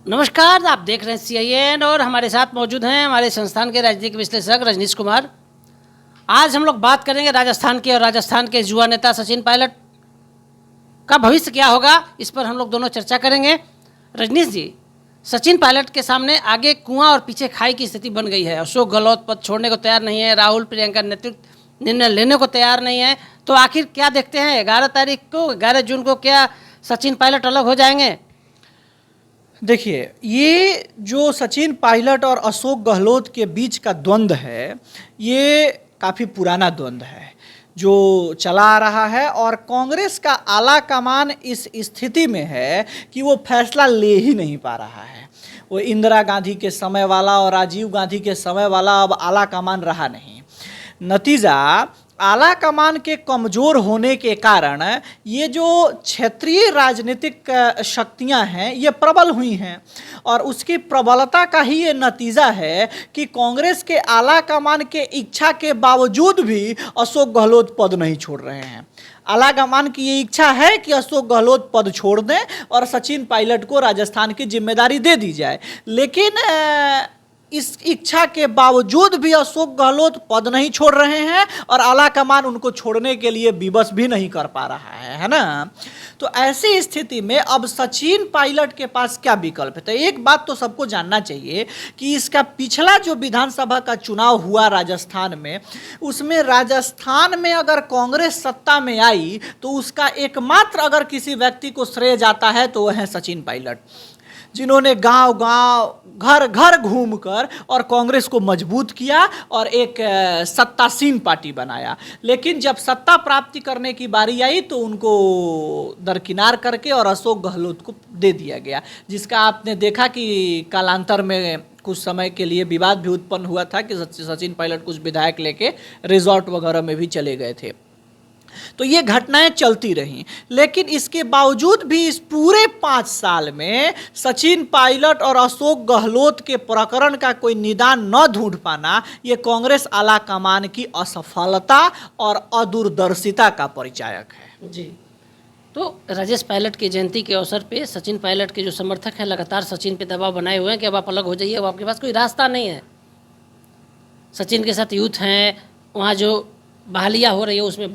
नमस्कार, आप देख रहे हैं CIN और हमारे साथ मौजूद हैं हमारे संस्थान के राजनीतिक विश्लेषक रजनीश कुमार। आज हम लोग बात करेंगे राजस्थान की और राजस्थान के युवा नेता सचिन पायलट का भविष्य क्या होगा, इस पर हम लोग दोनों चर्चा करेंगे। रजनीश जी, सचिन पायलट के सामने आगे कुआं और पीछे खाई की स्थिति बन गई है। अशोक गहलोत पद छोड़ने को तैयार नहीं है, राहुल प्रियंका नेतृत्व निर्णय लेने को तैयार नहीं है। तो आखिर क्या देखते हैं 11 जून को क्या सचिन पायलट अलग हो जाएंगे? देखिए, ये जो सचिन पायलट और अशोक गहलोत के बीच का द्वंद्व है, ये काफ़ी पुराना द्वंद्व है जो चला आ रहा है और कांग्रेस का आला कमान इस स्थिति में है कि वो फैसला ले ही नहीं पा रहा है। वो इंदिरा गांधी के समय वाला और राजीव गांधी के समय वाला अब आला कमान रहा नहीं। नतीजा, आला कमान के कमज़ोर होने के कारण ये जो क्षेत्रीय राजनीतिक शक्तियां हैं ये प्रबल हुई हैं और उसकी प्रबलता का ही ये नतीजा है कि कांग्रेस के आला कमान के इच्छा के बावजूद भी अशोक गहलोत पद नहीं छोड़ रहे हैं। आला कमान की ये इच्छा है कि अशोक गहलोत पद छोड़ दें और सचिन पायलट को राजस्थान की जिम्मेदारी दे दी जाए, लेकिन इस इच्छा के बावजूद भी अशोक गहलोत पद नहीं छोड़ रहे हैं और आला कमान उनको छोड़ने के लिए विवश भी नहीं कर पा रहा है ना। तो ऐसी स्थिति में अब सचिन पायलट के पास क्या विकल्प है? तो एक बात तो सबको जानना चाहिए कि इसका पिछला जो विधानसभा का चुनाव हुआ राजस्थान में, उसमें राजस्थान में अगर कांग्रेस सत्ता में आई तो उसका एकमात्र अगर किसी व्यक्ति को श्रेय जाता है तो वह है सचिन पायलट, जिन्होंने गांव-गांव घर-घर घूमकर और कांग्रेस को मजबूत किया और एक सत्तासीन पार्टी बनाया। लेकिन जब सत्ता प्राप्ति करने की बारी आई तो उनको दरकिनार करके और अशोक गहलोत को दे दिया गया, जिसका आपने देखा कि कालांतर में कुछ समय के लिए विवाद भी उत्पन्न हुआ था कि सचिन पायलट कुछ विधायक लेके रिजॉर्ट वगैरह में भी चले गए थे। तो ये घटनाएं चलती रहीं, लेकिन इसके बावजूद भी इस पूरे 5 साल में सचिन पायलट और अशोक गहलोत के प्रकरण का कोई निदान न ढूंढ पाना, ये कांग्रेस आला कमान की असफलता और अदूरदर्शिता का परिचायक है। जी, तो राजेश पायलट की जयंती के अवसर पे सचिन पायलट के जो समर्थक हैं लगातार सचिन पे दबाव बनाए हुए हैं कि अब आप अलग हो जाइए, अब आपके पास कोई रास्ता नहीं है। सचिन के साथ यूथ हैं, वहाँ जो बहालियाँ हो रही है उसमें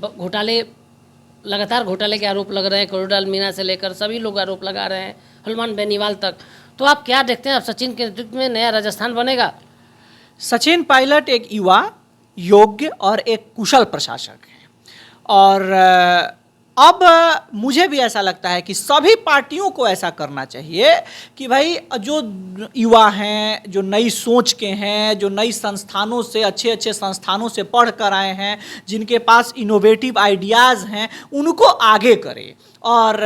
लगातार घोटाले के आरोप लग रहे हैं। कोरोडाल मीना से लेकर सभी लोग आरोप लगा रहे हैं, हनुमान बेनीवाल तक। तो आप क्या देखते हैं, अब सचिन के नेतृत्व में नया राजस्थान बनेगा? सचिन पायलट एक युवा, योग्य और एक कुशल प्रशासक है और अब मुझे भी ऐसा लगता है कि सभी पार्टियों को ऐसा करना चाहिए कि भाई जो युवा हैं, जो नई सोच के हैं, जो नई संस्थानों से अच्छे अच्छे संस्थानों से पढ़ कर आए हैं, जिनके पास इनोवेटिव आइडियाज़ हैं, उनको आगे करें और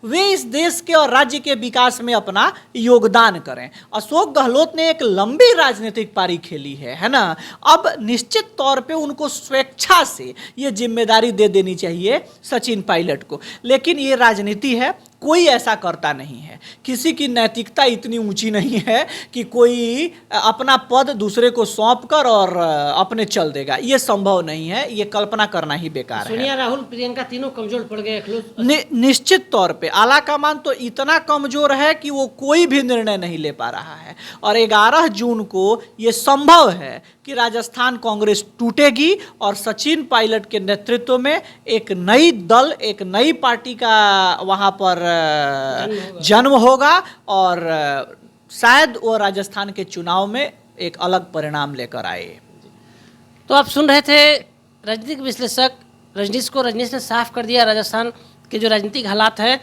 वे इस देश के और राज्य के विकास में अपना योगदान करें। अशोक गहलोत ने एक लंबी राजनीतिक पारी खेली है ना। अब निश्चित तौर पे उनको स्वेच्छा से ये जिम्मेदारी दे देनी चाहिए सचिन पायलट को, लेकिन ये राजनीति है, कोई ऐसा करता नहीं है। किसी की नैतिकता इतनी ऊंची नहीं है कि कोई अपना पद दूसरे को सौंप कर और अपने चल देगा, ये संभव नहीं है, ये कल्पना करना ही बेकार है। सोनिया, राहुल, प्रियंका तीनों कमजोर पड़ गए। निश्चित तौर पे आला कमान तो इतना कमजोर है कि वो कोई भी निर्णय नहीं ले पा रहा है और 11 जून को ये संभव है कि राजस्थान कांग्रेस टूटेगी और सचिन पायलट के नेतृत्व में एक नई दल, एक नई पार्टी का वहाँ पर जन्म होगा और शायद वो राजस्थान के चुनाव में एक अलग परिणाम लेकर आए। तो आप सुन रहे थे राजनीतिक विश्लेषक रजनीश को। रजनीश ने साफ कर दिया राजस्थान के जो राजनीतिक हालात हैं,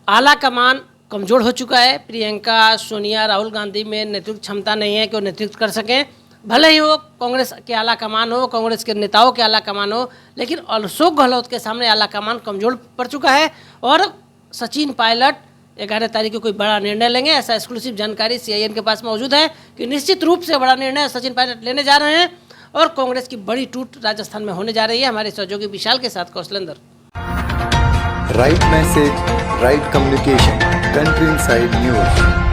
आला कमान कमज़ोर हो चुका है। प्रियंका, सोनिया, राहुल गांधी में नेतृत्व क्षमता नहीं है कि वो नेतृत्व कर सकें, भले ही वो कांग्रेस के आला कमान हो, कांग्रेस के नेताओं के आला कमान हो, लेकिन अशोक गहलोत के सामने आला कमान कमज़ोर पड़ चुका है और सचिन पायलट 11 तारीख को कोई बड़ा निर्णय लेंगे, ऐसा एक्सक्लूसिव जानकारी CIN के पास मौजूद है कि निश्चित रूप से बड़ा निर्णय सचिन पायलट लेने जा रहे हैं और कांग्रेस की बड़ी टूट राजस्थान में होने जा रही है। हमारे सहयोगी विशाल के साथ Kaushalendra. Right message, right communication, country inside news.